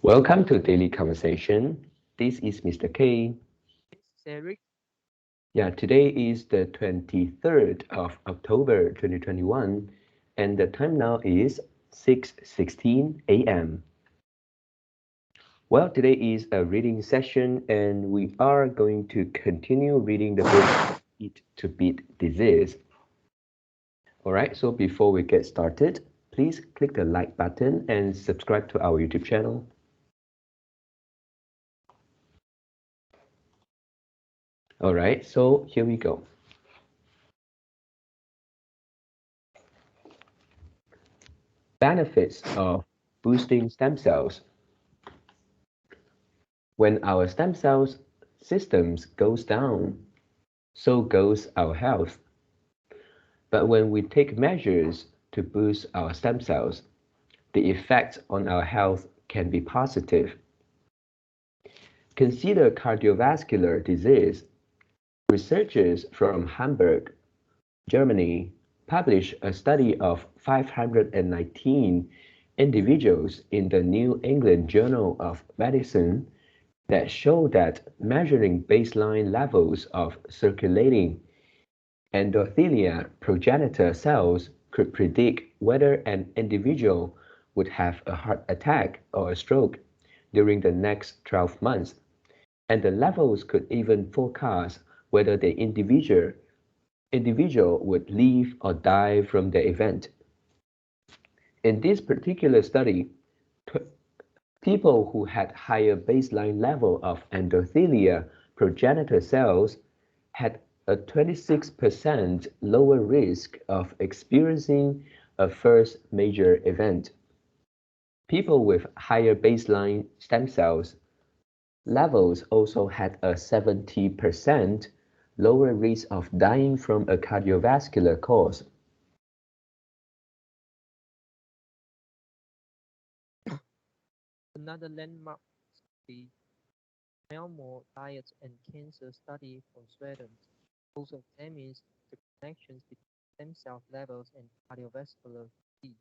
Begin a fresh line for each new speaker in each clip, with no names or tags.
Welcome to Daily Conversation. This is Mr. K.
Eric,
Yeah, today is the 23rd of October 2021, and the time now is 6:16 a.m. Well, today is a reading session, and we are going to continue reading the book Eat to Beat Disease. All right, so before we get started, please click the like button and subscribe to our YouTube channel. All right, so here we go. Benefits of boosting stem cells. When our stem cells systems goes down, so goes our health. But when we take measures to boost our stem cells, the effect on our health can be positive. Consider cardiovascular disease. Researchers from Hamburg, Germany, published a study of 519 individuals in the New England Journal of Medicine that showed that measuring baseline levels of circulating endothelial progenitor cells could predict whether an individual would have a heart attack or a stroke during the next 12 months, and the levels could even forecast whether the individual would live or die from the event. In this particular study, people who had higher baseline level of endothelial progenitor cells had a 26% lower risk of experiencing a first major event. People with higher baseline stem cells levels also had a 70% lower risk of dying from a cardiovascular cause.
another landmark study, Malmo Diet and Cancer Study from Sweden, also examines the connections between stem cell levels and cardiovascular disease.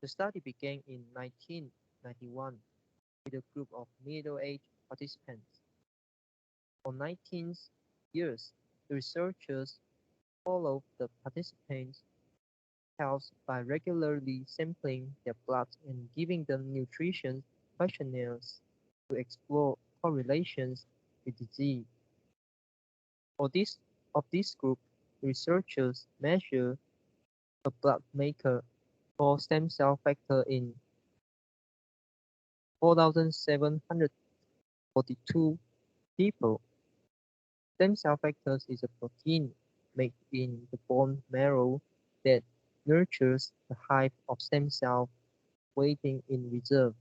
The study began in 1991 with a group of middle-aged participants. For 19 years, the researchers followed the participants' health by regularly sampling their blood and giving them nutrition questionnaires to explore correlations with disease. For this group, researchers measured a blood marker for stem cell factor in 4,742 people. Stem cell factors is a protein made in the bone marrow that nurtures the hive of stem cells waiting in reserve.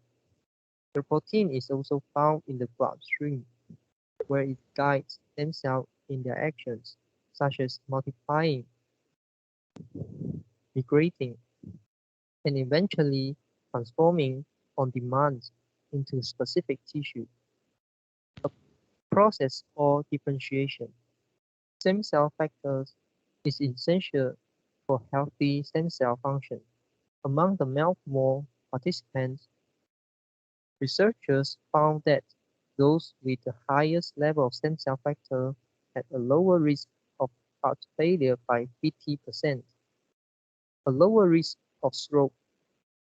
The protein is also found in the bloodstream, where it guides stem cells in their actions, such as multiplying, migrating, and eventually transforming on demand into specific tissue, a process called differentiation. Stem cell factors is essential for healthy stem cell function. Among the Melmore participants, researchers found that those with the highest level of stem cell factor had a lower risk of heart failure by 50%, a lower risk of stroke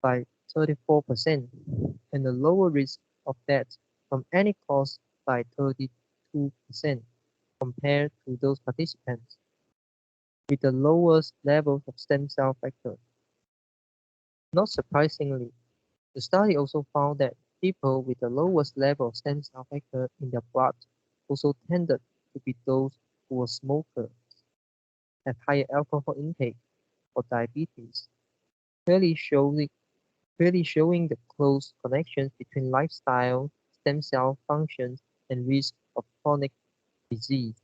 by 34%, and a lower risk of death from any cause by 32% compared to those participants with the lowest levels of stem cell factor. Not surprisingly, the study also found that people with the lowest level of stem cell factor in their blood also tended to be those who were smokers, have higher alcohol intake, or diabetes, clearly showing, clearly showing the close connections between lifestyle, stem cell function, and risk of chronic disease.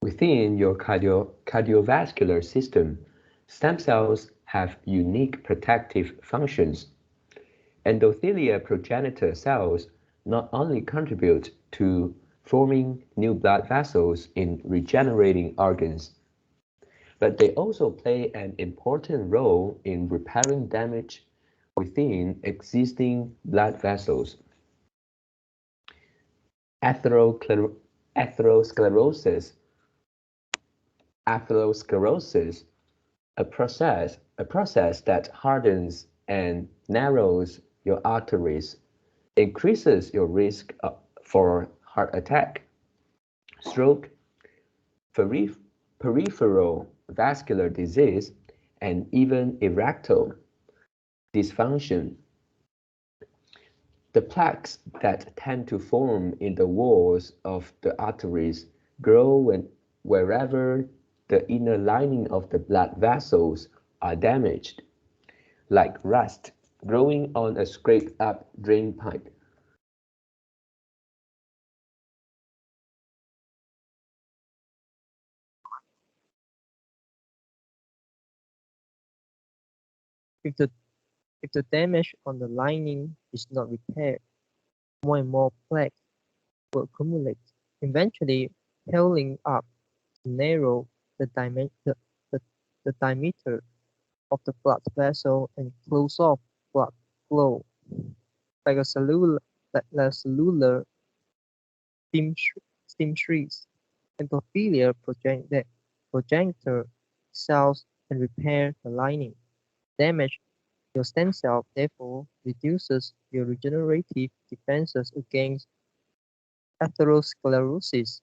Within your cardiovascular system, stem cells have unique protective functions. Endothelial progenitor cells not only contribute to forming new blood vessels in regenerating organs, but they also play an important role in repairing damage within existing blood vessels. Atherosclerosis, atherosclerosis, a process that hardens and narrows your arteries, increases your risk for heart attack, stroke, peripheral vascular disease, and even erectile dysfunction. The plaques that tend to form in the walls of the arteries grow wherever the inner lining of the blood vessels are damaged, like rust growing on a scraped-up drain pipe.
If the if the damage on the lining is not repaired, more and more plaque will accumulate, eventually piling up to narrow the, the, the diameter of the blood vessel and close off blood flow, like a cellular seamstress. Endothelial progenitor cells can repair the lining. Damage your stem cell therefore reduces your regenerative defenses against atherosclerosis.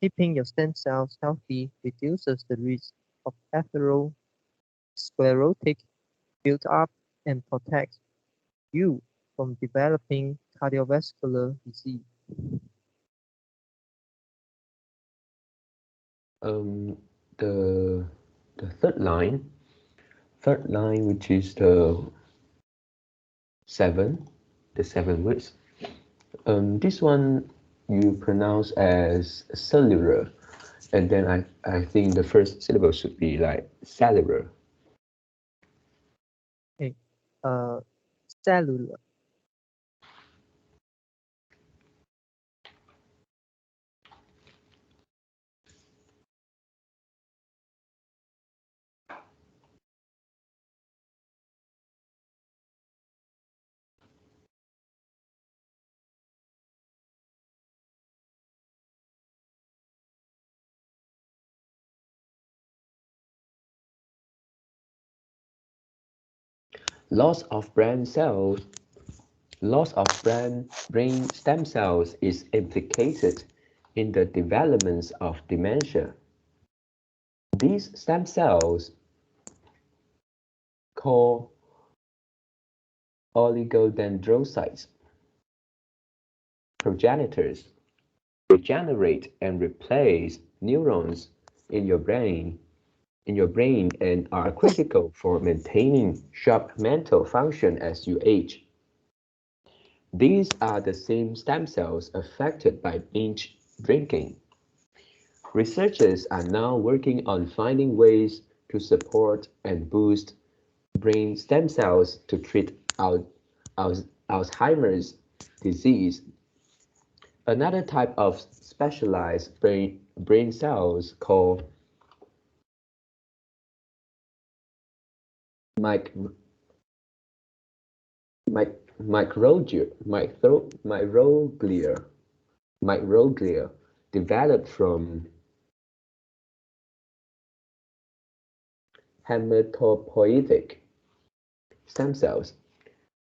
Keeping your stem cells healthy reduces the risk of atherosclerotic build-up and protects you from developing cardiovascular disease.
Um, the the third line, which is seven, the seven words. This one you pronounce as cellular, and then I think the first syllable should be like cellular.
Okay. Uh, cellular.
Loss of brain cells, loss of brain stem cells is implicated in the development of dementia. These stem cells, called oligodendrocytes, progenitors, regenerate and replace neurons in your brain and are critical for maintaining sharp mental function as you age. These are the same stem cells affected by binge drinking. Researchers are now working on finding ways to support and boost brain stem cells to treat Alzheimer's disease. Another type of specialized brain cells called mic, microglia developed from hematopoietic stem cells.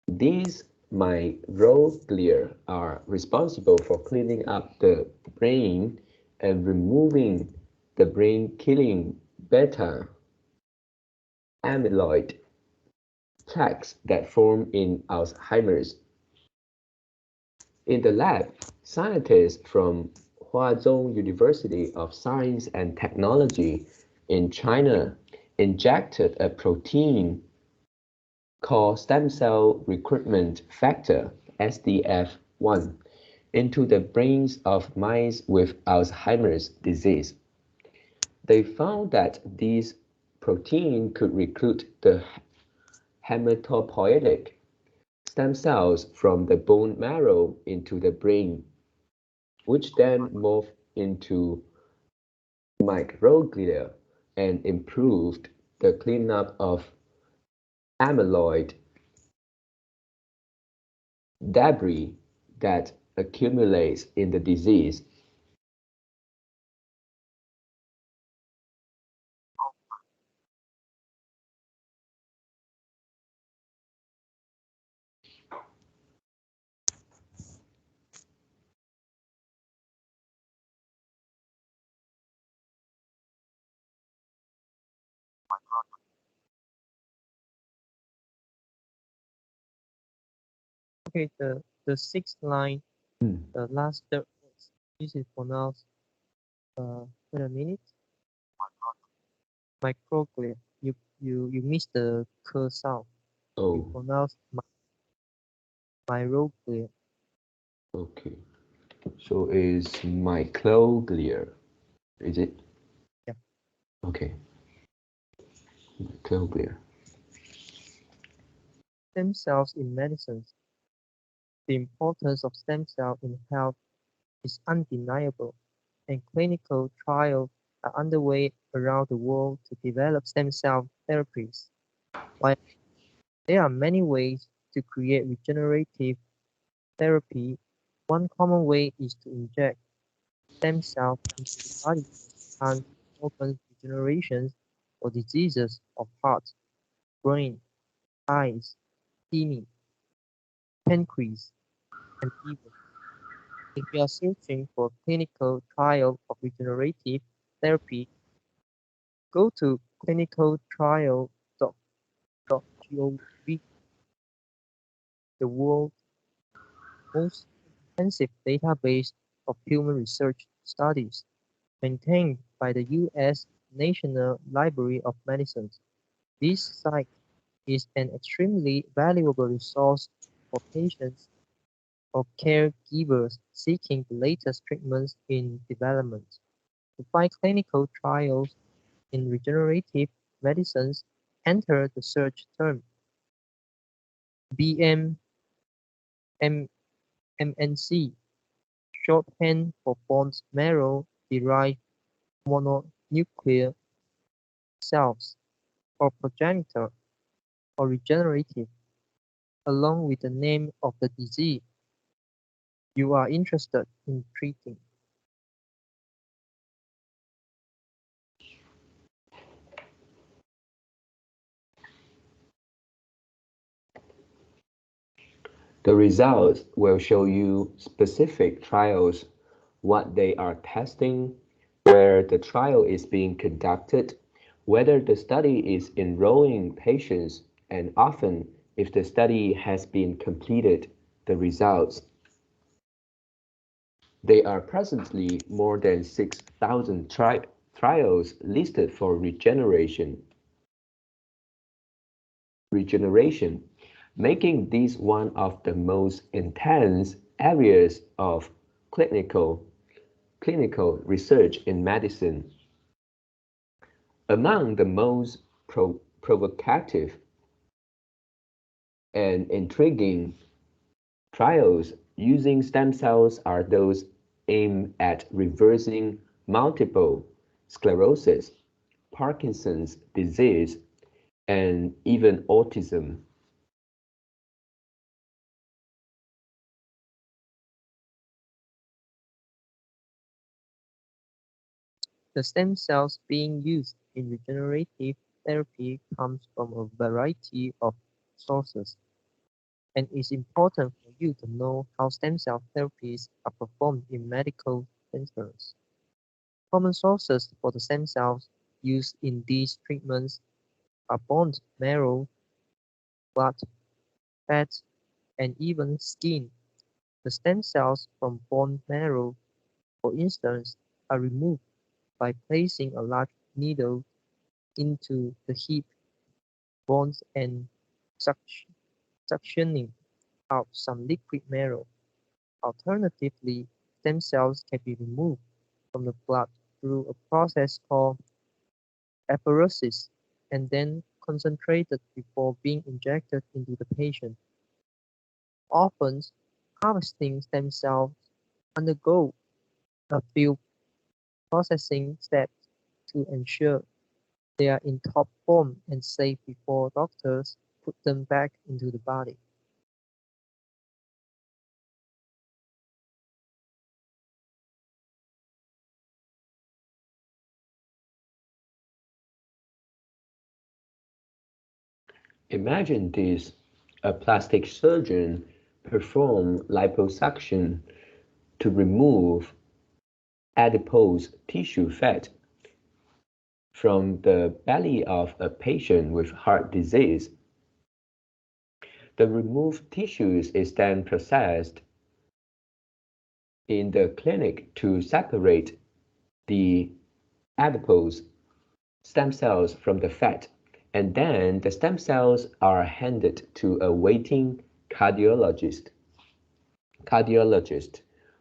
These microglia are responsible for cleaning up the brain and removing the brain-killing beta amyloid plaques that form in Alzheimer's. In the lab, scientists from Huazhong University of Science and Technology in China injected a protein called stem cell recruitment factor (SDF1) into the brains of mice with Alzheimer's disease. They found that this protein could recruit the hematopoietic stem cells from the bone marrow into the brain, which then morph into microglia and improved the cleanup of amyloid debris that accumulates in the disease.
Okay, the sixth line,
Mm.
the last third words, this is pronounced, wait a minute, microglia. You missed the k sound. You
Oh,
pronounce myroglia.
okay. So is microglia, is it?
Yeah.
Okay, microglia.
Stem cells in medicine. The importance of stem cells in health is undeniable, and clinical trials are underway around the world to develop stem cell therapies. While there are many ways to create regenerative therapy, one common way is to inject stem cells into the body to enhance organ regeneration for diseases of heart, brain, eyes, kidney, pancreas, and liver. If you are searching for a clinical trial of regenerative therapy, go to clinicaltrials.gov, the world's most comprehensive database of human research studies, maintained by the U.S. National Library of Medicine. This site is an extremely valuable resource for patients or caregivers seeking the latest treatments in development. To find clinical trials in regenerative medicines, enter the search term BMMNC, shorthand for bone marrow-derived mononuclear cells, or progenitor, or regenerative, along with the name of the disease you are interested in treating.
The results will show you specific trials, what they are testing, where the trial is being conducted, whether the study is enrolling patients, and often if the study has been completed, the results. There are presently more than 6,000 trials listed for regeneration, making this one of the most intense areas of clinical clinical research in medicine. Among the most provocative and intriguing trials using stem cells are those aimed at reversing multiple sclerosis, Parkinson's disease, and even autism.
The stem cells being used in regenerative therapy comes from a variety of sources, and it's important for you to know how stem cell therapies are performed in medical centers. Common sources for the stem cells used in these treatments are bone marrow, blood, fat, and even skin. The stem cells from bone marrow, for instance, are removed by placing a large needle into the hip bones and suctioning out some liquid marrow. Alternatively, stem cells can be removed from the blood through a process called apheresis and then concentrated before being injected into the patient. Often, harvesting stem cells undergo a few processing steps to ensure They are in top form and safe before doctors put them back into the body.
Imagine this: a plastic surgeon performs liposuction to remove adipose tissue fat from the belly of a patient with heart disease. The removed tissues is then processed in the clinic to separate the adipose stem cells from the fat, and then the stem cells are handed to a waiting cardiologist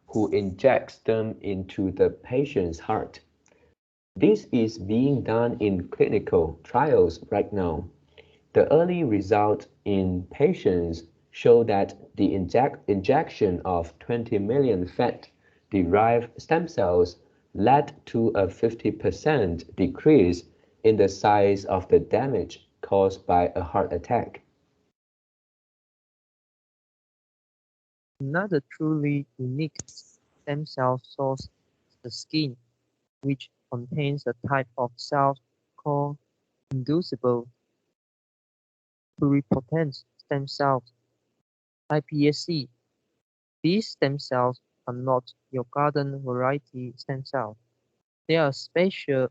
who injects them into the patient's heart. This is being done in clinical trials right now. The early results in patients show that the injection of 20 million fat-derived stem cells led to a 50% decrease in the size of the damage caused by a heart attack.
Another truly unique stem cell source is the skin, which contains a type of cells called inducible pluripotent stem cells (iPSC). These stem cells are not your garden variety stem cells. They are a special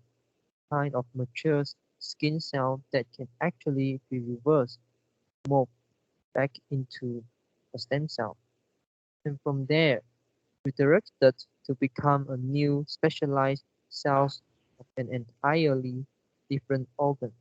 kind of mature skin cell that can actually be reverse morphed back into a stem cell, and from there redirected to become a new specialized cells of an entirely different organ.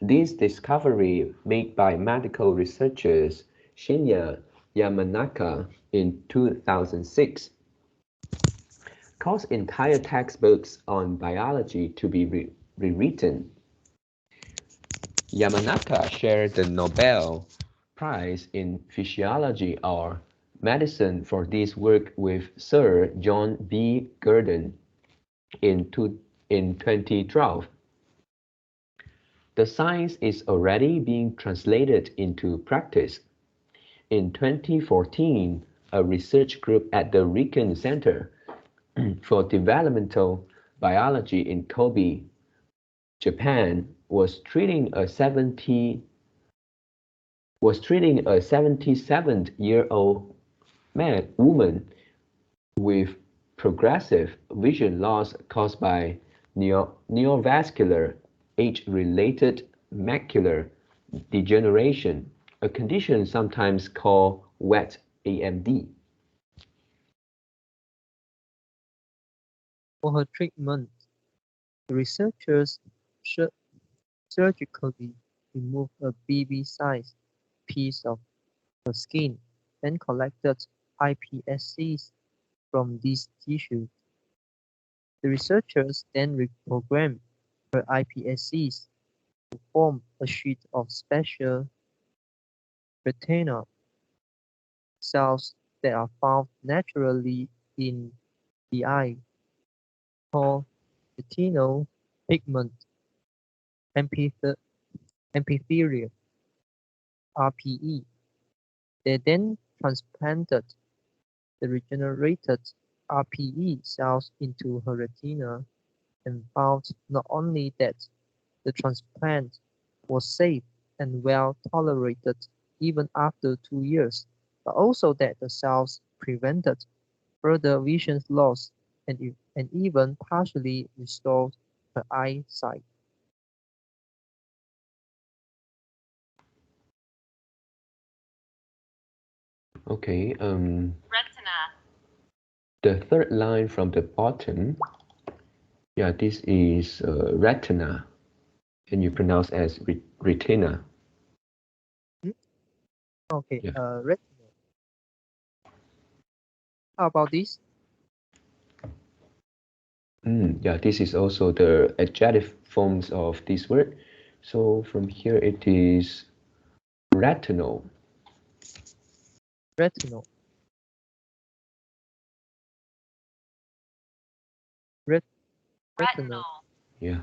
This discovery, made by medical researchers Shinya Yamanaka in 2006, caused entire textbooks on biology to be rewritten. Yamanaka shared the Nobel Prize in Physiology or Medicine for this work with Sir John B. Gurdon in 2012. The science is already being translated into practice. In 2014, a research group at the Riken Center for Developmental Biology in Kobe, Japan, was treating a 77-year-old woman with progressive vision loss caused by neovascular age-related macular degeneration, a condition sometimes called wet AMD.
For her treatment, the researchers surgically removed a BB-sized piece of her skin, then collected iPSCs from these tissues. The researchers then reprogrammed her iPSCs to form a sheet of special retinal cells that are found naturally in the eye, called retinal pigment epithelium (RPE). They then transplanted the regenerated RPE cells into her retina and found not only that the transplant was safe and well tolerated even after 2 years, but also that the cells prevented further vision loss and even partially restored her eyesight.
Okay, the third line from the bottom, yeah, this is retina, and you pronounce as retina.
Hmm? Okay,
Yeah.
retinal. How about this?
Yeah, this is also the adjective forms of this word. So from here it is retinal.
retinol, ret retinol.
Yeah.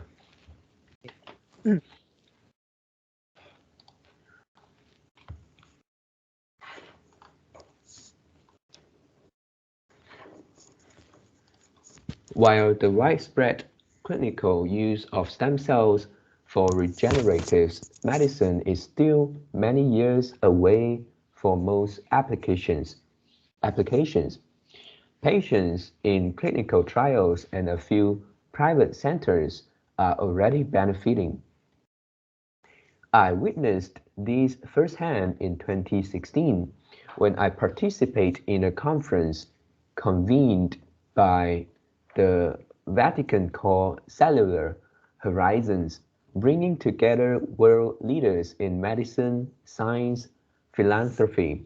While the widespread clinical use of stem cells for regenerative medicine is still many years away for most applications, patients in clinical trials and a few private centers are already benefiting. I witnessed this firsthand in 2016 when I participated in a conference convened by the Vatican called Cellular Horizons, bringing together world leaders in medicine, science, philanthropy,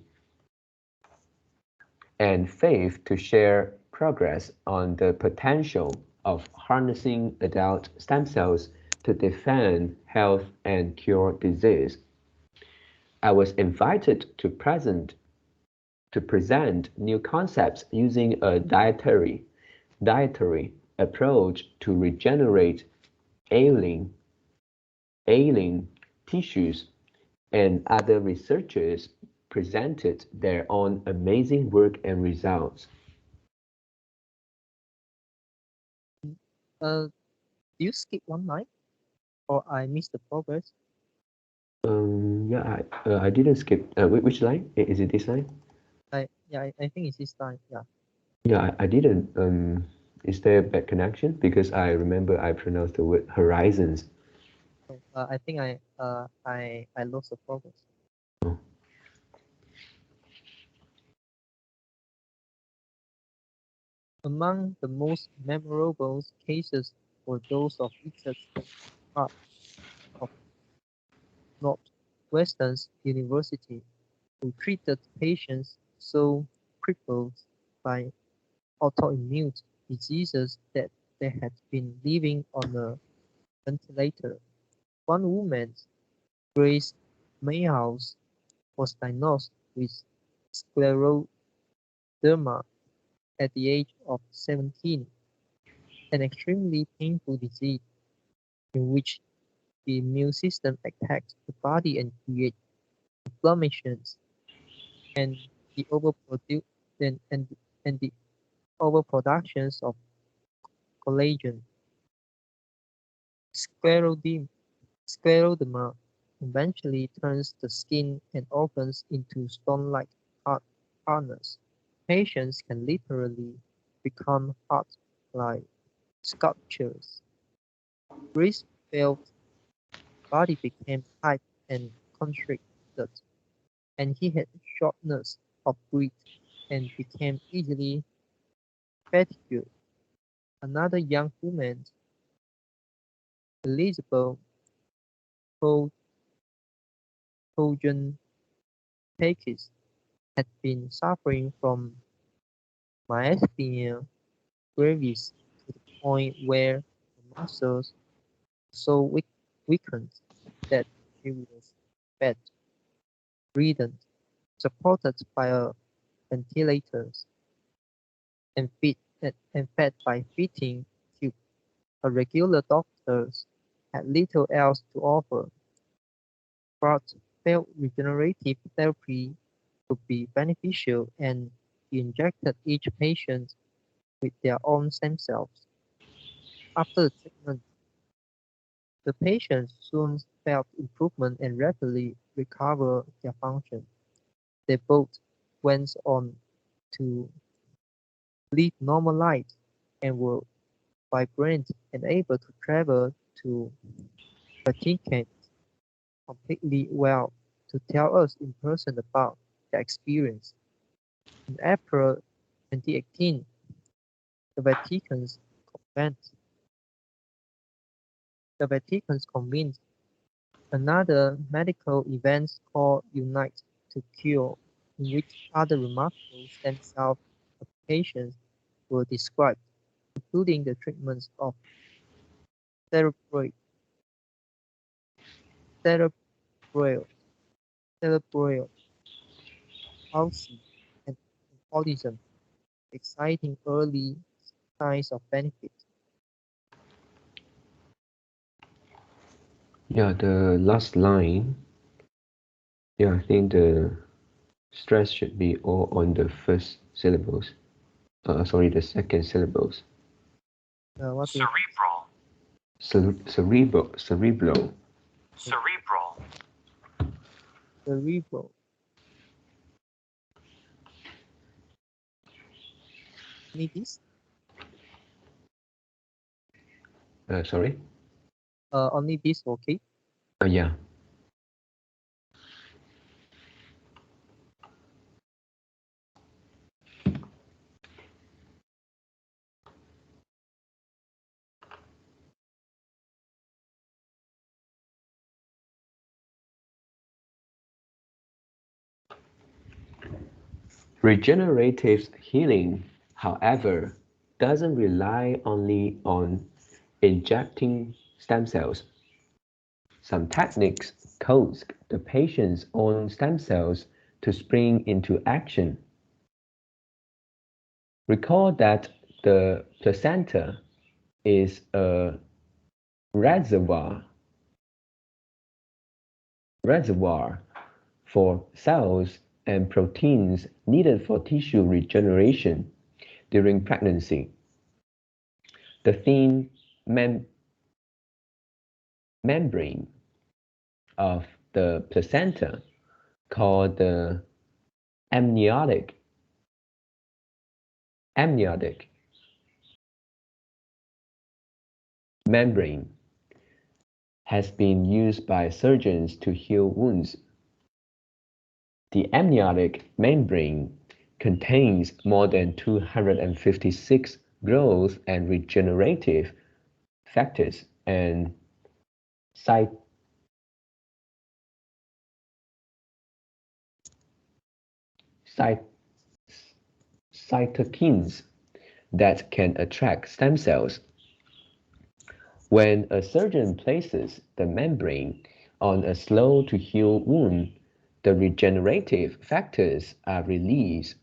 and faith to share progress on the potential of harnessing adult stem cells to defend health and cure disease. I was invited to present new concepts using a dietary approach to regenerate ailing ailing tissues, and other researchers presented their own amazing work and results.
Uh, do you skip one line or I missed the progress?
Yeah, I didn't skip. Which line? Is it this line?
I think it's this line. Yeah.
Yeah, I didn't. Is there a bad connection? Because I remember I pronounced the word horizons.
So, I think I lost the progress.
Oh,
Among the most memorable cases were those of research part of Northwestern University, who treated patients so crippled by autoimmune diseases that they had been living on a ventilator. One woman, Grace Mayhouse, was diagnosed with scleroderma at the age of 17, an extremely painful disease in which the immune system attacks the body and creates inflammations and the overprodu- and the overproductions of collagen. Scleroderma Scleroderma eventually turns the skin and organs into stone-like harness. Patients can literally become hard-like sculptures. Grace's body became tight and constricted, and he had shortness of breath and became easily fatigued. Another young woman, Elizabeth Cogen Takis, had been suffering from myasthenia gravis to the point where her muscles were so weakened that she was bedridden, supported by a ventilator, and fed by feeding tube. Her regular doctors had little else to offer, but felt regenerative therapy could be beneficial, and he injected each patient with their own stem cells. After the treatment, the patients soon felt improvement and rapidly recovered their function. They both went on to lead normal lives and were vibrant and able to travel to Vatican completely well to tell us in person about their experience. In April 2018, the Vatican's convent the Vatican's convened another medical event called Unite to Cure, in which other remarkable stem cell applications were described, including the treatments of cerebral cerebral cerebral palsy metabolism, exciting early signs of benefit.
Yeah, the last line. Yeah, I think the stress should be all on the first syllables. Sorry, the second syllables.
What do you
Cerebral.
cerebral? Cerebral. Only this?
Sorry.
Only this, okay?
Yeah. Regenerative healing, however, doesn't rely only on injecting stem cells. Some techniques cause the patient's own stem cells to spring into action. Recall that the placenta is a reservoir for cells and proteins needed for tissue regeneration during pregnancy. The thin membrane of the placenta, called the amniotic membrane, has been used by surgeons to heal wounds. The amniotic membrane contains more than 256 growth and regenerative factors and cytokines that can attract stem cells. When a surgeon places the membrane on a slow-to-heal wound, the regenerative factors are released.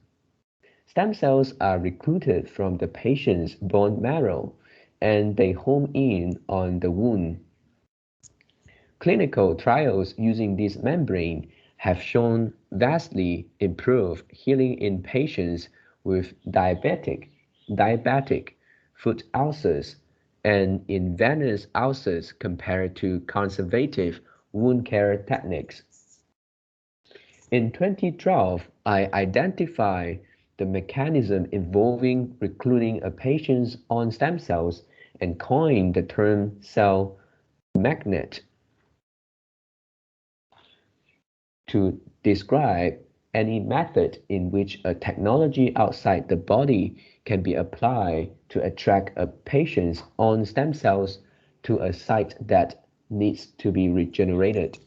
Stem cells are recruited from the patient's bone marrow, and they home in on the wound. Clinical trials using this membrane have shown vastly improved healing in patients with diabetic foot ulcers and in venous ulcers compared to conservative wound care techniques. In 2012, I identified the mechanism involving recruiting a patient's own stem cells and coined the term cell magnet to describe any method in which a technology outside the body can be applied to attract a patient's own stem cells to a site that needs to be regenerated.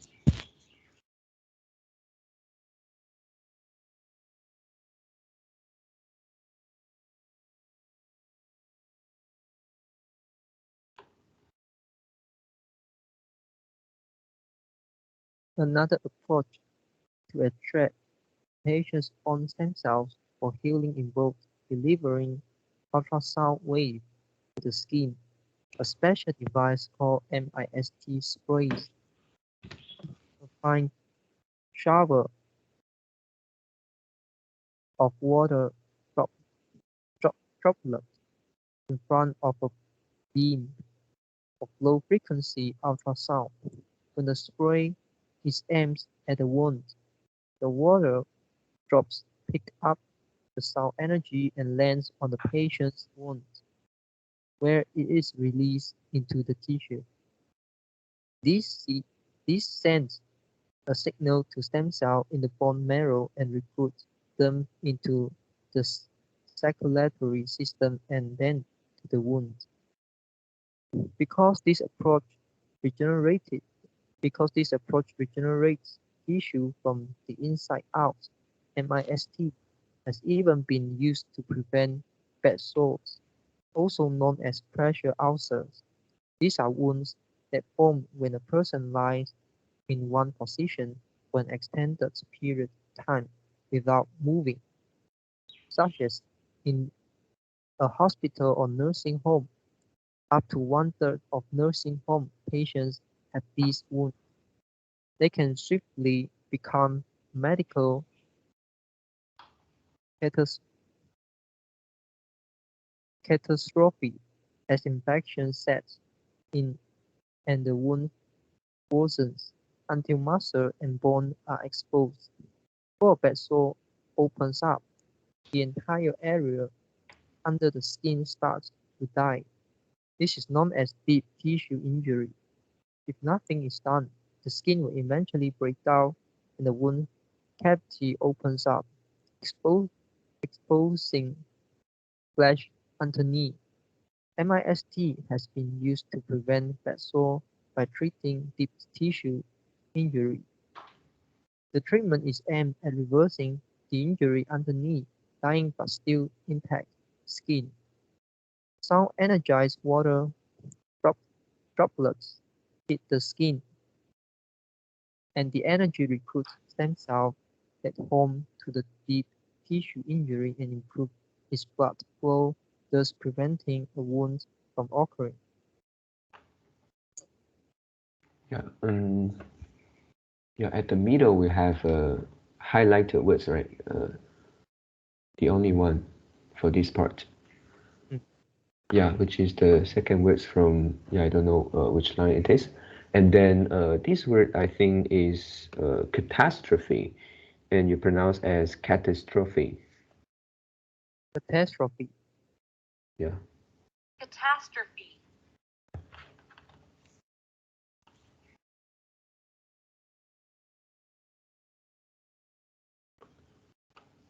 Another approach to attract patients' own stem cells for healing involves delivering ultrasound waves to the skin. A special device called MIST sprays a fine shower of water drop, droplets in front of a beam of low-frequency ultrasound. When the spray is aimed at the wound, the water drops pick up the sound energy and lands on the patient's wound, where it is released into the tissue. This sends a signal to stem cells in the bone marrow and recruits them into the circulatory system and then to the wound. Because this approach regenerated because this approach regenerates tissue from the inside out, MIST has even been used to prevent bed sores, also known as pressure ulcers. These are wounds that form when a person lies in one position for an extended period of time without moving. such as in a hospital or nursing home. Up to one-third of nursing home patients have these wounds. They can swiftly become medical catastrophe as infection sets in and the wound worsens until muscle and bone are exposed. Before a bad sore opens up, the entire area under the skin starts to die. This is known as deep tissue injury. If nothing is done, the skin will eventually break down and the wound cavity opens up, exposing flesh underneath. MIST has been used to prevent bad sore by treating deep tissue injury. The treatment is aimed at reversing the injury underneath dying but still intact skin. Sound energized water droplets hit the skin, and the energy recruits stem cells that home to the deep tissue injury and improve its blood flow, thus preventing a wound from occurring.
Yeah, yeah. At the middle we have highlighted words, right? The only one for this part. Yeah, which is the second words from, yeah, I don't know which line it is. And then this word I think is catastrophe, and you pronounce as catastrophe.
Catastrophe.
Yeah.
Catastrophe.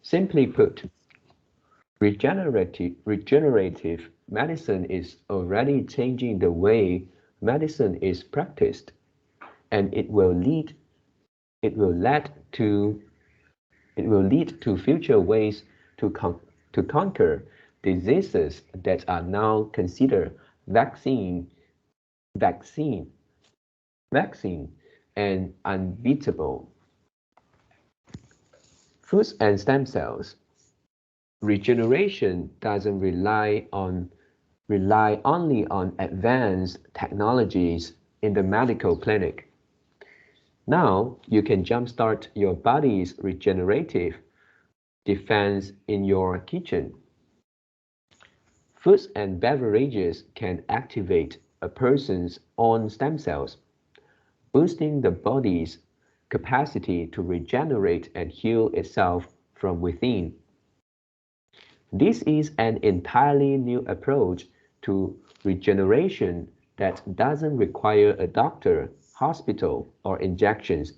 Simply put, regenerative medicine is already changing the way medicine is practiced, and it will lead to future ways to conquer diseases that are now considered vaccine vaccine vaccine and unbeatable. Foods and stem cells. Regeneration doesn't rely only on advanced technologies in the medical clinic. Now you can jumpstart your body's regenerative defense in your kitchen. Foods and beverages can activate a person's own stem cells, boosting the body's capacity to regenerate and heal itself from within. This is an entirely new approach to regeneration that doesn't require a doctor, hospital, or injections.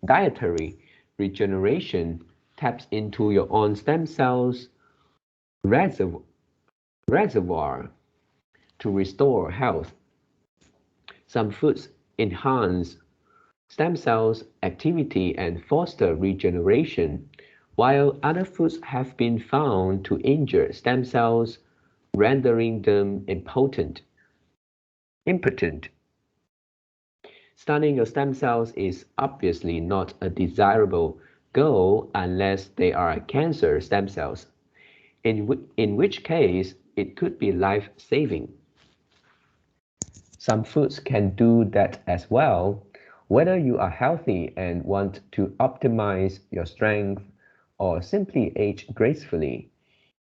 Dietary regeneration taps into your own stem cells reservoir to restore health. Some foods enhance stem cells activity and foster regeneration, while other foods have been found to injure stem cells, rendering them impotent. Stunning your stem cells is obviously not a desirable goal unless they are cancer stem cells, in which case it could be life-saving. Some foods can do that as well. Whether you are healthy and want to optimize your strength, or simply age gracefully,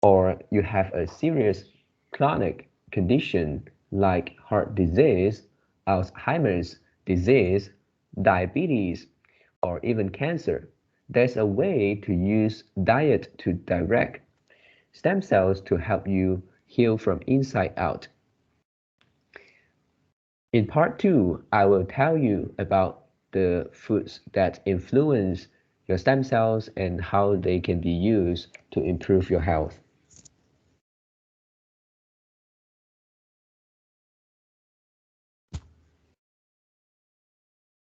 or you have a serious chronic condition like heart disease, Alzheimer's disease, diabetes, or even cancer, there's a way to use diet to direct stem cells to help you heal from inside out. In part 2, I will tell you about the foods that influence your stem cells and how they can be used to improve your health.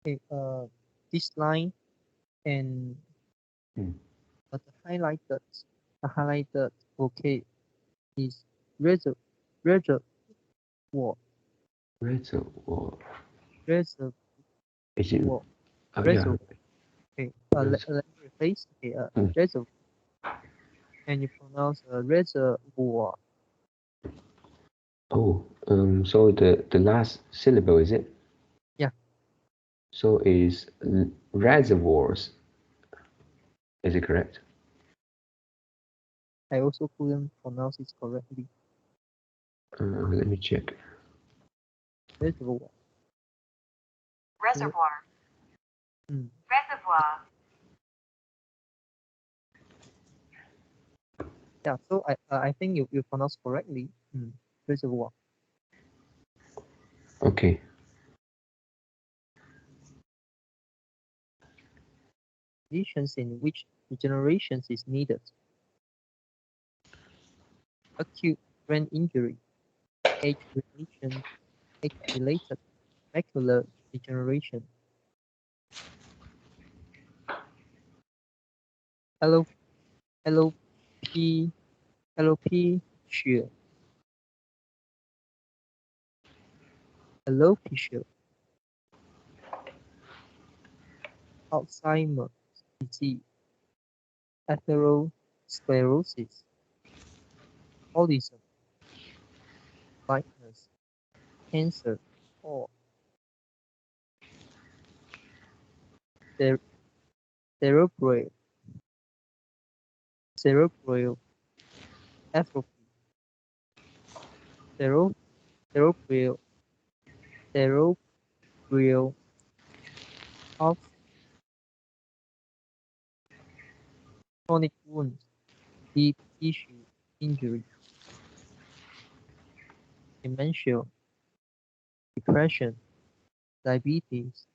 Okay, this line and
Mm.
the highlighted vocab is reservoir, reservoir,
Reservoir.
reservoir,
Is it? Oh yeah.
reservoir. Okay, let me rephrase. Okay,
Mm.
reservoir. and you pronounce reservoir.
Oh, so the last syllable is it?
Yeah.
So is reservoirs. Is it correct?
I also couldn't pronounce it correctly.
Let me check.
Reservoir.
Reservoir.
Mm.
Reservoir.
Yeah, so I think you pronounce correctly. Reservoir.
Okay.
Conditions in which regeneration is needed. Acute brain injury, age-related macular degeneration, alo- alope- alopecia, alopecia, Alzheimer's disease, atherosclerosis, autism, blindness, cancer, or cerebral atrophy, cere- cerebral cerebral palsy, chronic wounds, deep tissue injury, dementia, depression, diabetes,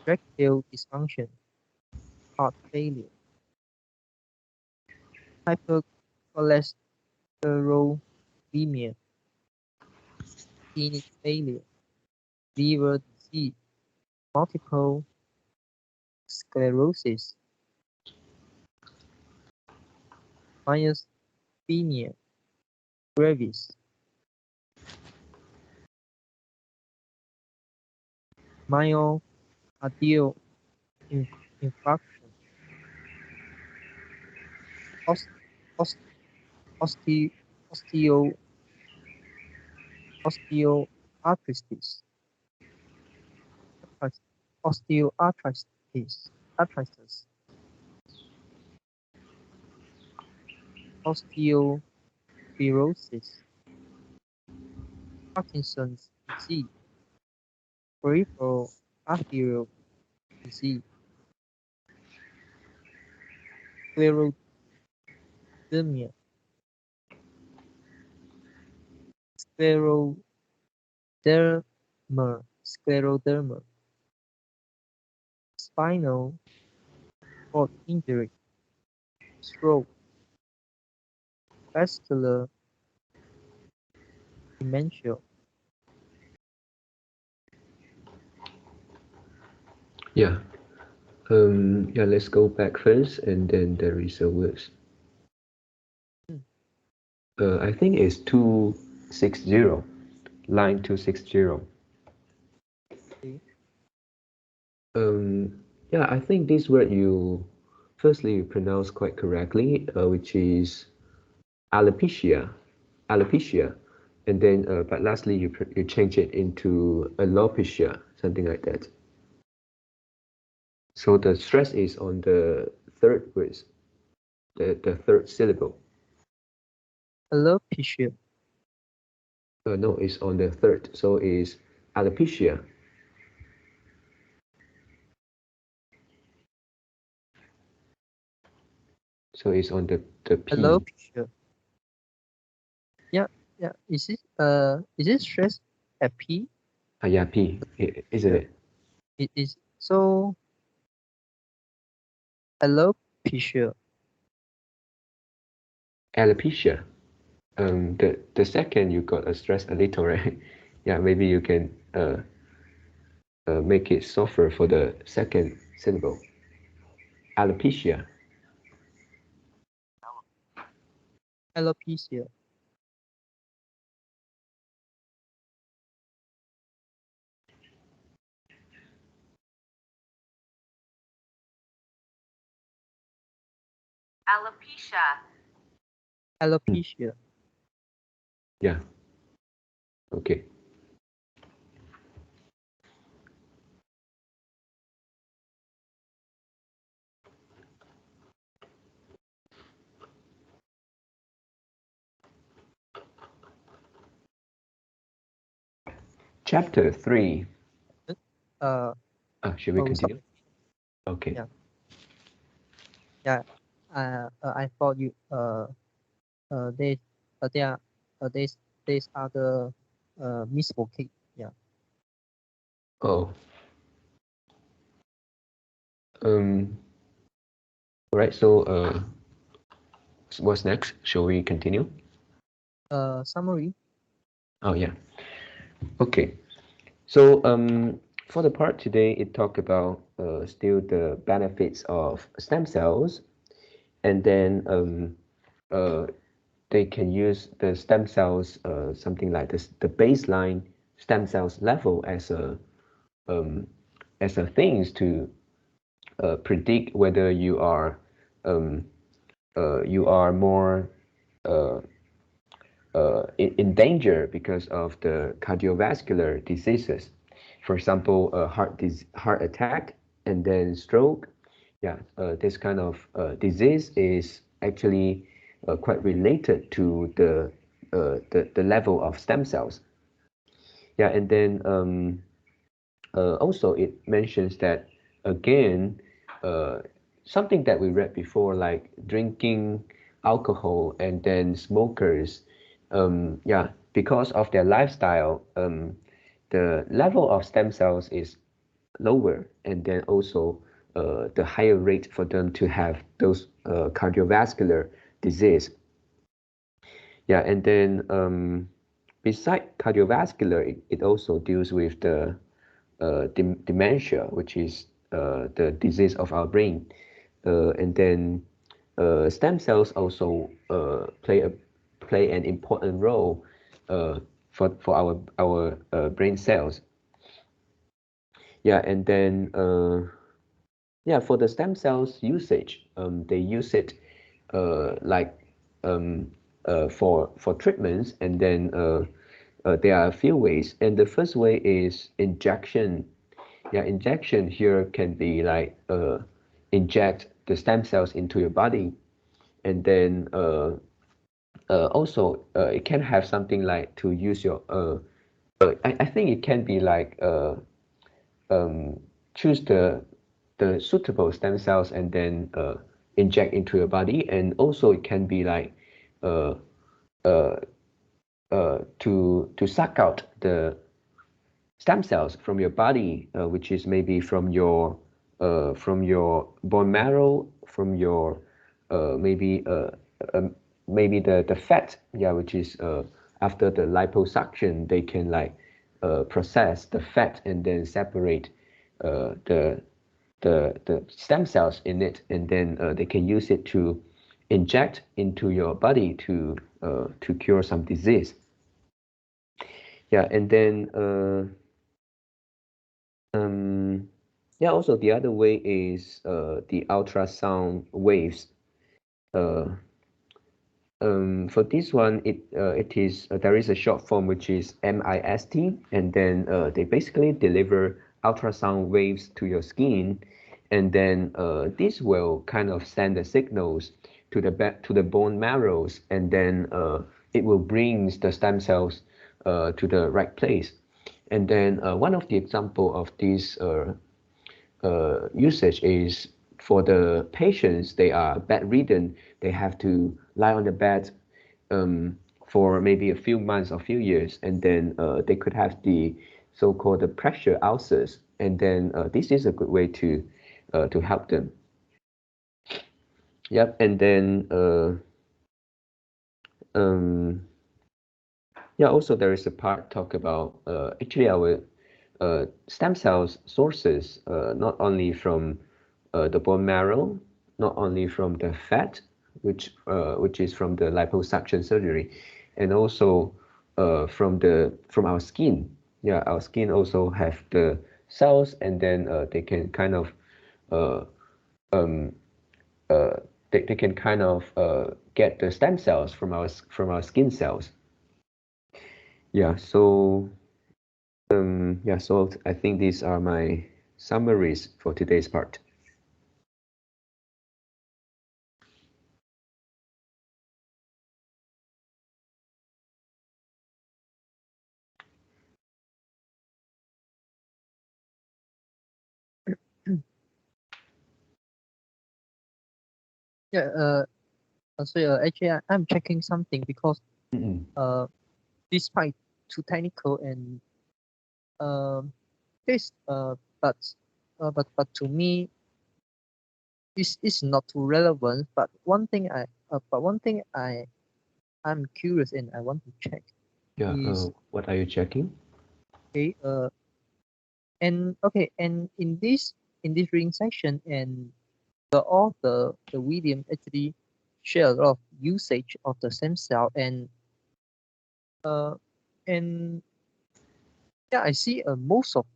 erectile dysfunction, heart failure, hypercholesterolemia, kidney failure, liver disease, multiple sclerosis, myasthenia gravis, myocardial infarction, os- os- osteo- osteo- osteoarthritis, osteoarthritis, osteoporosis, Parkinson's disease, peripheral arterial disease, scleroderma, scleroderma, spinal cord injury, stroke, vascular dementia.
Yeah. Yeah, let's go back first and then there is a words. I think it's 260, line 260.
Okay.
Yeah, I think this word you firstly you pronounce quite correctly, which is alopecia, alopecia, and then but lastly you change it into alopecia, something like that. So the stress is on the third word, the third syllable.
Alopecia,
No, it's on the third, so it's alopecia. So it's on the P.
alopecia. Yeah, yeah. Is it stress at P?
Yeah, P, isn't
Yeah.
it?
It is so alopecia.
Alopecia. The second you got a stress a little, right? Yeah, maybe you can make it softer for the second syllable. Alopecia.
Alopecia.
Alopecia.
Alopecia.
Yeah. Okay. Chapter 3.
Uh,
Should we continue?
sorry.
Okay.
Yeah. Yeah. I thought you they they are these are the misvocated. Yeah.
Oh. All right. So what's next? Shall we continue?
Summary.
Oh yeah. Okay. So for the part today, it talked about still the benefits of stem cells, and then uh, they can use the stem cells, something like this, the baseline stem cells level um, as a things to predict whether um, you are more uh, in danger because of the cardiovascular diseases. For example, heart attack and then stroke. Yeah, this kind of disease is actually quite related to the level of stem cells. Yeah, and then also it mentions that again, uh, something that we read before, like drinking alcohol and then smokers, yeah, because of their lifestyle, the level of stem cells is lower, and then also the higher rate for them to have those cardiovascular disease. Yeah, and then beside cardiovascular, it also deals with the dementia, which is the disease of our brain. And then stem cells also play an important role for our brain cells. Yeah, and then yeah, for the stem cells usage, they use it like um, for treatments, and then there are a few ways. And the first way is injection. Yeah, injection here can be like inject the stem cells into your body, and then also it can have something like to use your I think it can be like choose the suitable stem cells and then inject into your body, and also it can be like uh, uh, to suck out the stem cells from your body, which is maybe from your bone marrow, from your maybe maybe the fat, yeah, which is after the liposuction, they can like process the fat and then separate the the stem cells in it, and then they can use it to inject into your body to cure some disease. Yeah, and then yeah, also the other way is the ultrasound waves. Uh, for this one, it is there is a short form which is MIST, and then they basically deliver ultrasound waves to your skin, and then this will kind of send the signals to the bone marrows, and then it will bring the stem cells to the right place. And then one of the example of this usage is for the patients, they are bedridden, they have to lie on the bed for maybe a few months or few years, and then they could have the so-called the pressure ulcers, and then this is a good way to help them. Yep, and then yeah, also there is a part talk about actually our stem cells sources, not only from the bone marrow, not only from the fat, which is from the liposuction surgery, and also from our skin. Yeah, our skin also have the cells, and then they can kind of uh, uh, they can kind of get the stem cells from our skin cells. Yeah, so so I think these are my summaries for today's part.
Yeah. Actually, I'm checking something because this might too technical and this but to me this is not too relevant. But one thing I'm curious and I want to check
Yeah.
is
What are you checking?
okay and in this reading section and the William actually share a lot of usage of the stem cell uh and yeah, I see most of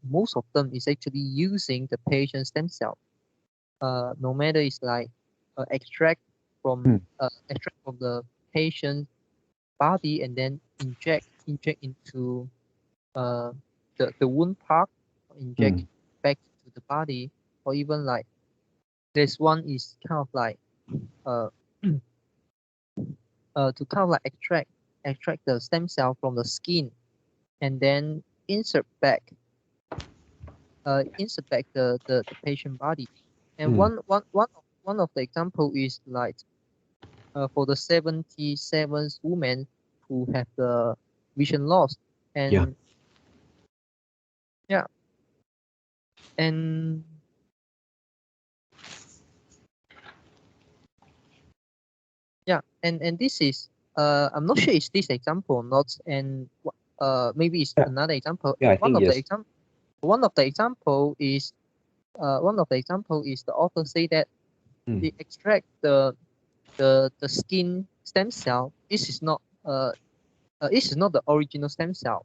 them is actually using the patient stem cell. No matter it's like extract from the patient body and then inject into uh the wound part, inject back to the body, or even like this one is kind of like uh to kind of like extract the stem cell from the skin and then insert back the patient body. And one of the example is like for the 77 women who have the vision loss and yeah and and this is I'm not sure is this example or not, and maybe it's another example.
Yeah, I
One
think
of the
yes.
one of the example is the author say that they extract the skin stem cell. This is not the original stem cell.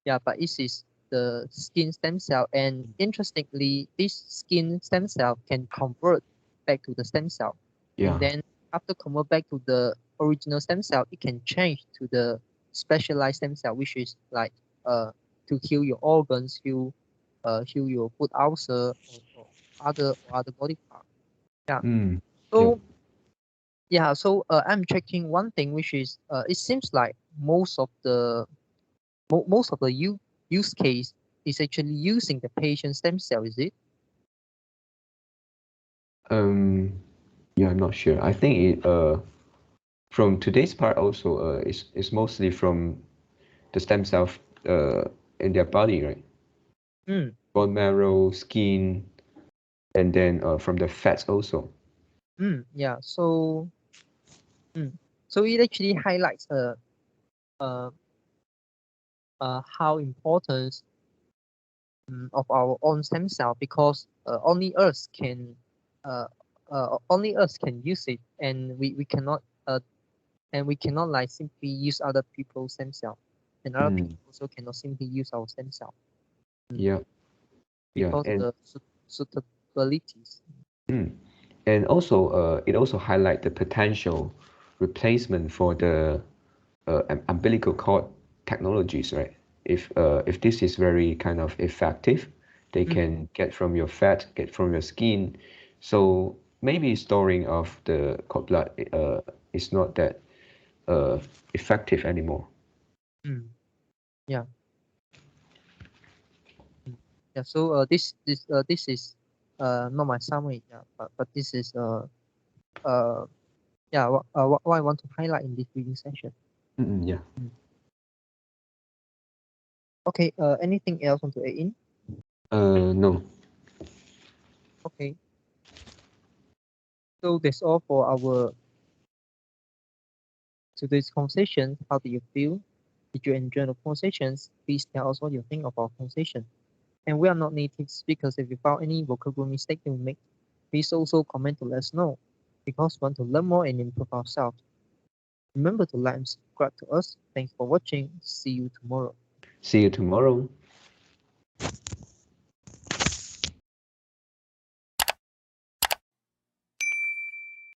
Yeah, but this is the skin stem cell, and interestingly, this skin stem cell can convert back to the stem cell,
Yeah.
and then after convert back to the original stem cell, it can change to the specialized stem cell, which is like to heal your organs, heal your foot ulcer or other body part. Yeah. So I'm checking one thing, which is it seems like most of the use case is actually using the patient stem cell, is it?
Yeah, I'm not sure. I think it from today's part also is mostly from the stem cell in their body, right? Bone marrow, skin, and then from the fats also.
Yeah. So it actually highlights uh how important of our own stem cell, because only us can use it, and we cannot like simply use other people's stem cell, and other people also cannot simply use our stem cell.
Yeah.
Because
And
the suitabilities.
and also it also highlight the potential replacement for the umbilical cord technologies, right? If this is very kind of effective, they can get from your fat, get from your skin. So maybe storing of the cord blood is not that effective anymore.
Yeah. Yeah. So this is not my summary. Yeah, but this is what I want to highlight in this reading session.
Yeah.
Okay. Anything else want to add in?
No.
Okay. So that's all for our today's conversation. How do you feel? Did you enjoy the conversations? Please tell us what you think of our conversation. And we are not native speakers. If you found any vocabulary mistake that we make, please also comment to let us know, because we want to learn more and improve ourselves. Remember to like and subscribe to us. Thanks for watching. See you tomorrow.
See you tomorrow.